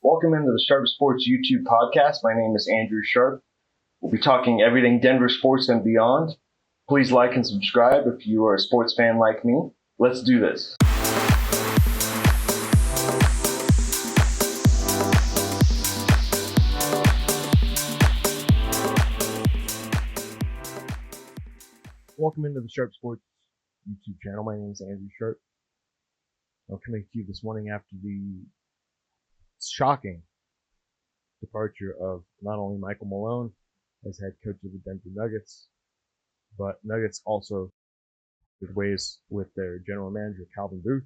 Welcome into the Sharp Sports YouTube podcast. My name is Andrew Sharp. We'll be talking everything Denver sports and beyond. Please like and subscribe if you are a sports fan like me. Let's do this. Welcome into the Sharp Sports YouTube channel. My name is Andrew Sharp. I'm coming to you this morning after the shocking departure of not only Michael Malone as head coach of the Denver Nuggets, but Nuggets also parted ways with their general manager Calvin Booth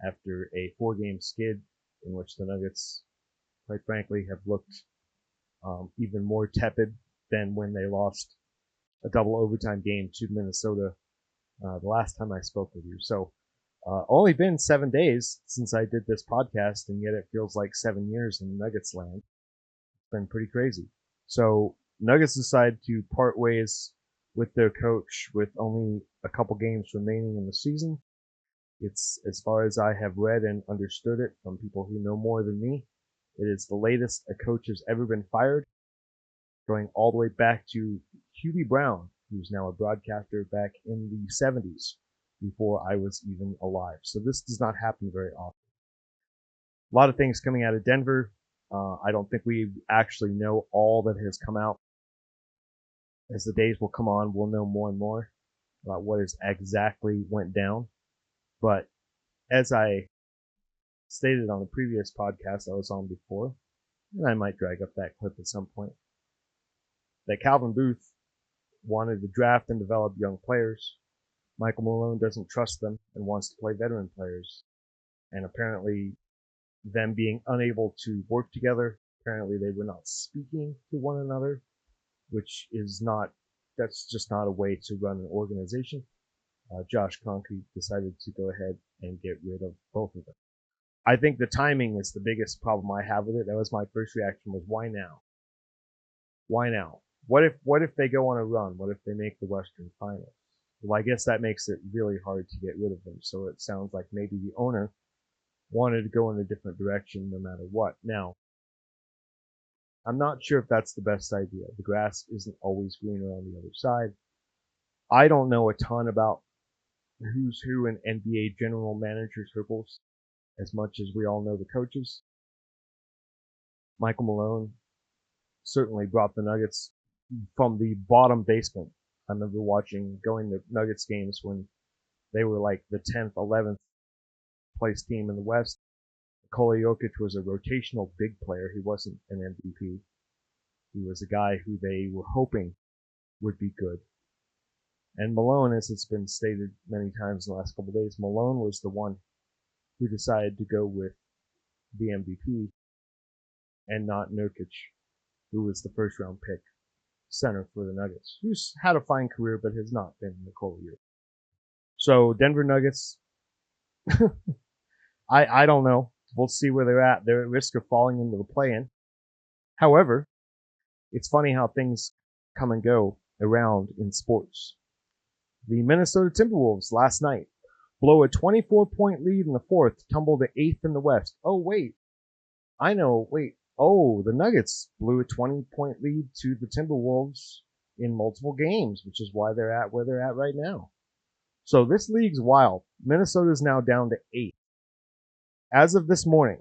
after a 4-game skid in which the Nuggets, quite frankly, have looked even more tepid than when they lost a double overtime game to Minnesota the last time I spoke with you. So only been 7 days since I did this podcast, and yet it feels like 7 years in Nuggets land. It's been pretty crazy. So Nuggets decide to part ways with their coach with only a couple games remaining in the season. It's, as far as I have read and understood it from people who know more than me, it is the latest a coach has ever been fired, going all the way back to Hubie Brown, who's now a broadcaster back in the 70s, before I was even alive. So this does not happen very often. A lot of things coming out of Denver. I don't think we actually know all that has come out. As the days will come on, we'll know more and more about what is exactly went down. But as I stated on the previous podcast I was on before, and I might drag up that clip at some point, that Calvin Booth wanted to draft and develop young players. Michael Malone doesn't trust them and wants to play veteran players. And apparently, them being unable to work together, apparently they were not speaking to one another, which is not, that's just not a way to run an organization. Josh Kroenke decided to go ahead and get rid of both of them. I think the timing is the biggest problem I have with it. That was my first reaction, was why now? Why now? What if they go on a run? What if they make the Western Finals? Well, I guess that makes it really hard to get rid of them. So it sounds like maybe the owner wanted to go in a different direction no matter what. Now, I'm not sure if that's the best idea. The grass isn't always greener on the other side. I don't know a ton about who's who in NBA general manager circles as much as we all know the coaches. Michael Malone certainly brought the Nuggets from the bottom basement. I remember going to Nuggets games when they were like the 10th, 11th place team in the West. Nikola Jokic was a rotational big player. He wasn't an MVP. He was a guy who they were hoping would be good. And Malone, as it's been stated many times in the last couple of days, Malone was the one who decided to go with the MVP and not Nurkic, who was the first round pick center for the Nuggets, who's had a fine career but has not been Nikola Jokic. So Denver Nuggets, I don't know. We'll see where they're at. They're at risk of falling into the play-in. However, it's funny how things come and go around in sports. The Minnesota Timberwolves last night blow a 24-point lead in the fourth, tumble to 8th in the West. Oh, wait. I know. Wait. Oh, the Nuggets blew a 20-point lead to the Timberwolves in multiple games, which is why they're at where they're at right now. So this league's wild. Minnesota is now down to 8th. As of this morning,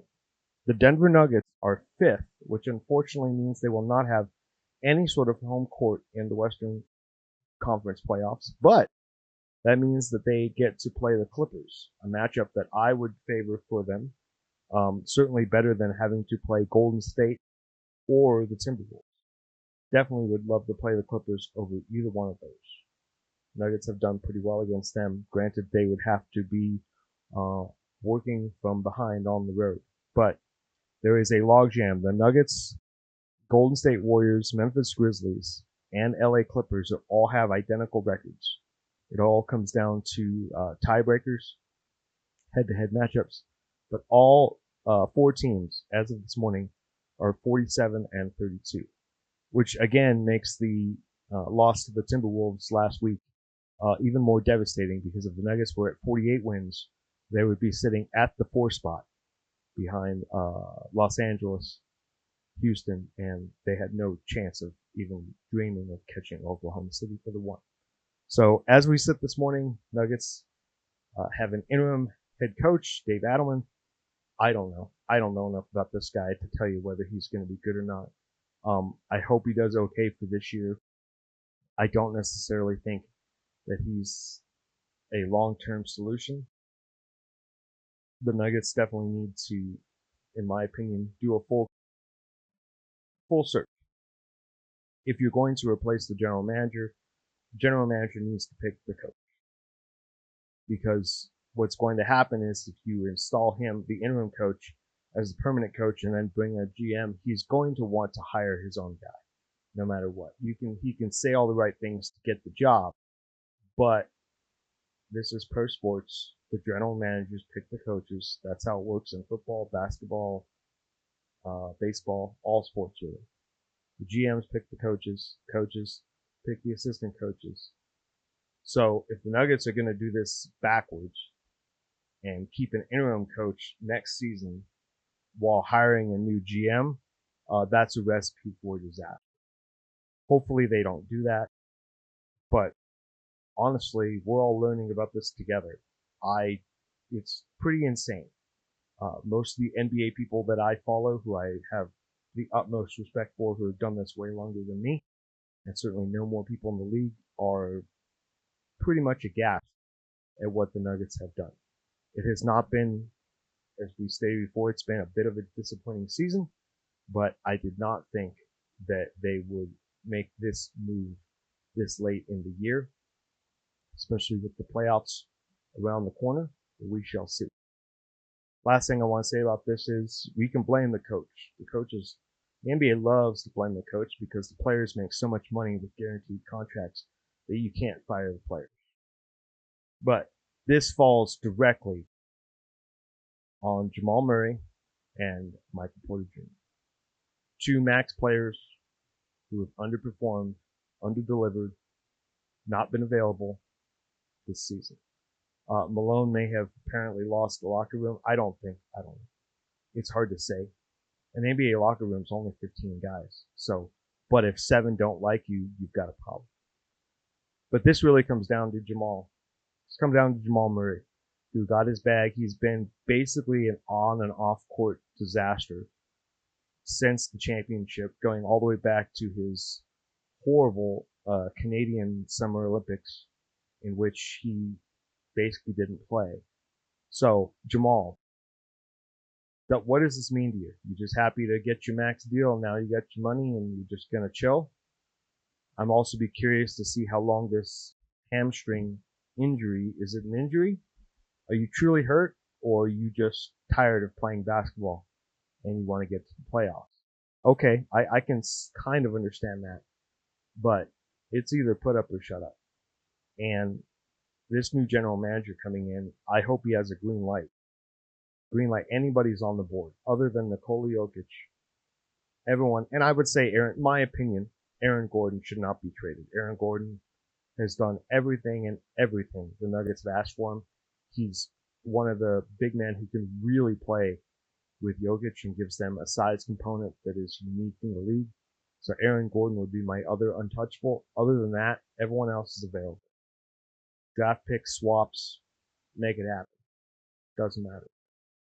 the Denver Nuggets are 5th, which unfortunately means they will not have any sort of home court in the Western Conference playoffs, but that means that they get to play the Clippers, a matchup that I would favor for them. Certainly better than having to play Golden State or the Timberwolves. Definitely would love to play the Clippers over either one of those. Nuggets have done pretty well against them. Granted, they would have to be working from behind on the road. But there is a logjam. The Nuggets, Golden State Warriors, Memphis Grizzlies, and LA Clippers all have identical records. It all comes down to tiebreakers, head-to-head matchups. But all 4 teams, as of this morning, are 47 and 32, which again makes the loss to the Timberwolves last week even more devastating, because if the Nuggets were at 48 wins, they would be sitting at the 4 spot behind Los Angeles, Houston, and they had no chance of even dreaming of catching Oklahoma City for the one. So as we sit this morning, Nuggets have an interim head coach, Dave Adelman. I don't know. I don't know enough about this guy to tell you whether he's going to be good or not. I hope he does okay for this year. I don't necessarily think that he's a long-term solution. The Nuggets definitely need to, in my opinion, do a full search. If you're going to replace the general manager needs to pick the coach. Because what's going to happen is if you install him, the interim coach, as the permanent coach and then bring a GM, he's going to want to hire his own guy, no matter what. He can say all the right things to get the job, but this is pro sports. The general managers pick the coaches. That's how it works in football, basketball, baseball, all sports really. The GMs pick the coaches. Coaches pick the assistant coaches. So if the Nuggets are going to do this backwards and keep an interim coach next season while hiring a new GM, that's a recipe for disaster. Hopefully they don't do that. But honestly, we're all learning about this together. It's pretty insane. Most of the NBA people that I follow, who I have the utmost respect for, who have done this way longer than me, and certainly know more people in the league, are pretty much aghast at what the Nuggets have done. It has not been, as we stated before, it's been a bit of a disappointing season, but I did not think that they would make this move this late in the year, especially with the playoffs around the corner. We shall see. Last thing I want to say about this is we can blame the coach. The NBA loves to blame the coach because the players make so much money with guaranteed contracts that you can't fire the players. But this falls directly on Jamal Murray and Michael Porter Jr. Two max players who have underperformed, underdelivered, not been available this season. Malone may have apparently lost the locker room. I don't know. It's hard to say. An NBA locker room is only 15 guys. So, but if 7 don't like you, you've got a problem. But this really comes down to Jamal. It's come down to Jamal Murray, who got his bag. He's been basically an on and off court disaster since the championship, going all the way back to his horrible Canadian Summer Olympics, in which he basically didn't play. So, Jamal, what does this mean to you? You just happy to get your max deal and now you got your money and you're just going to chill? I'm also be curious to see how long this hamstring injury, is it an injury? Are you truly hurt, or are you just tired of playing basketball and you want to get to the playoffs? Okay, I can kind of understand that, but it's either put up or shut up. And this new general manager coming in, I hope he has a green light. Green light, anybody's on the board other than Nikola Jokic. Everyone, and I would say, my opinion, Aaron Gordon should not be traded. Aaron Gordon has done everything the Nuggets have asked for him. He's one of the big men who can really play with Jokic and gives them a size component that is unique in the league. So Aaron Gordon would be my other untouchable. Other than that, everyone else is available. Draft picks, swaps, make it happen. Doesn't matter.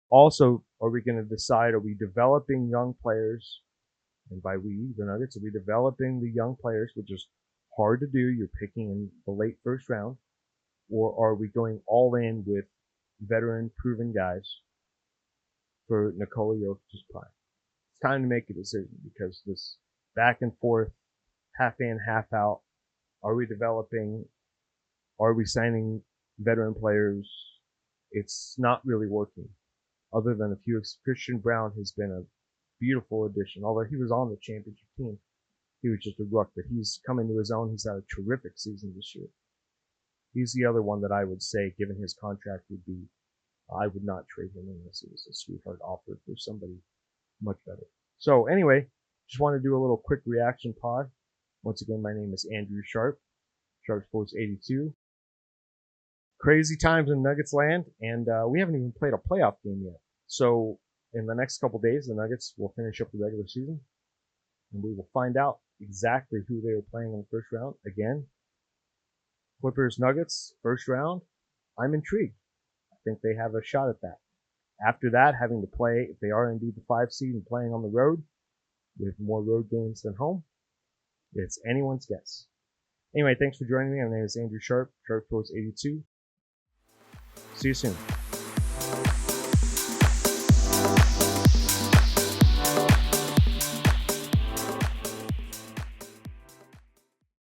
Also, are we going to decide, are we developing young players? And by we, the Nuggets, are we developing the young players, which is hard to do? You're picking in the late first round. Or are we going all in with veteran, proven guys for Nikola Jokic's prime? It's time to make a decision because this back and forth, half in, half out, are we developing? Are we signing veteran players? It's not really working. Other than a few, Christian Brown has been a beautiful addition. Although he was on the championship team, he was just a rook. But he's come into his own. He's had a terrific season this year. He's the other one that I would say, given his contract, would be, I would not trade him unless it was a sweetheart offer for somebody much better. So anyway, just want to do a little quick reaction pod. Once again, my name is Andrew Sharp, Sharp Sports 82. Crazy times in Nuggets land, and we haven't even played a playoff game yet. So in the next couple days, the Nuggets will finish up the regular season, and we will find out exactly who they are playing in the first round. Again, Clippers Nuggets, first round. I'm intrigued. I think they have a shot at that. After that, having to play, if they are indeed the 5 seed and playing on the road with more road games than home, it's anyone's guess. Anyway, thanks for joining me. My name is Andrew Sharp, Sharp Sports 82. See you soon.